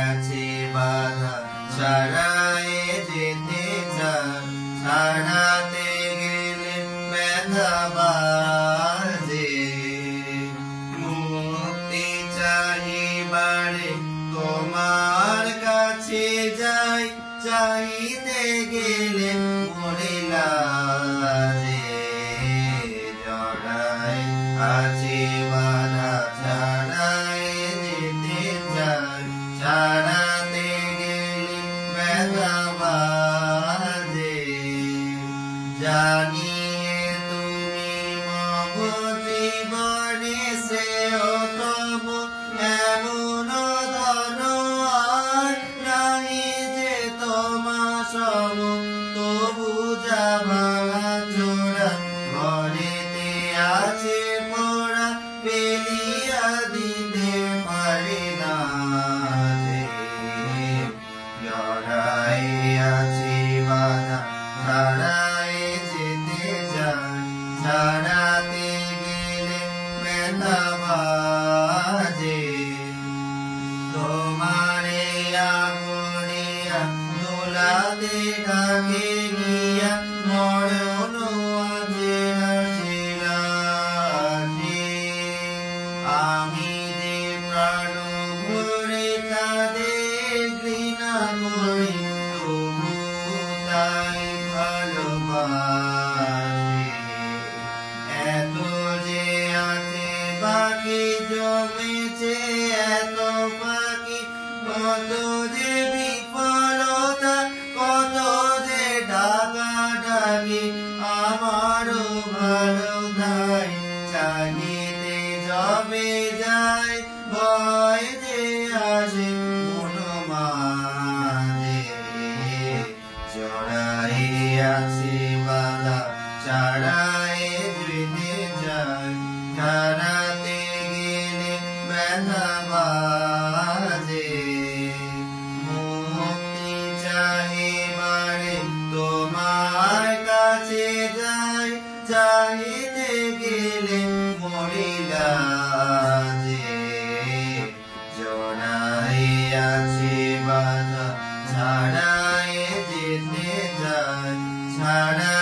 আছে বাধা ছাড়ায়ে যেতে চান, ছাড়াতে গেলে ব্যথা বাজে। মুক্তি চাহিবারে তোমার কাছে যাই, চাইতে গেলে মরে লাজে। জড়ায় আছে বাধা ছাড়ায়ে যেতে চান, ছাড়াতে গেলে ব্যথা বাজে। জানিয়ে তুমি মগ জীবনে শ্রেয় তব, এমন ধন আর নাহি যে তোমা সম। তবু যা ভাঙা চোরা ঘরেতে আছে পড়া, ফেলিয়া দিতে পারি না যে। জড়াই আছি বাধা ছাড়ায়ে যেতে চাই, ছাড়াতে গেলে ব্যথা বাজে। তোমারে আগনিয়া দোলাতে ডাকে গিয়া, মরণ আছে আসে। আমি যে প্রাণ ভরে তাদের ঘৃণা করি, তবু তাই ভালোবাসি। এত যে আছে বাকি জমেছে এত ফাঁকি, কত যে বিফলতা, কত যে ডাকাডাকি। আমারও ভালো তাই চাহিতে যবে যাই, ভয় যে আসে মন মাঝে। জড়াই আছি বাধা ছাড়ায়ে যেতে চাই, ছাড়াতে গেলে ব্যথা বাজে। মুক্তি চাহিবারে তোমার কাছে যাই, চাইতে গেলে মরি লাজে। জড়াই আছি বাধা ছাড়ায়ে যেতে চাই, ছাড়া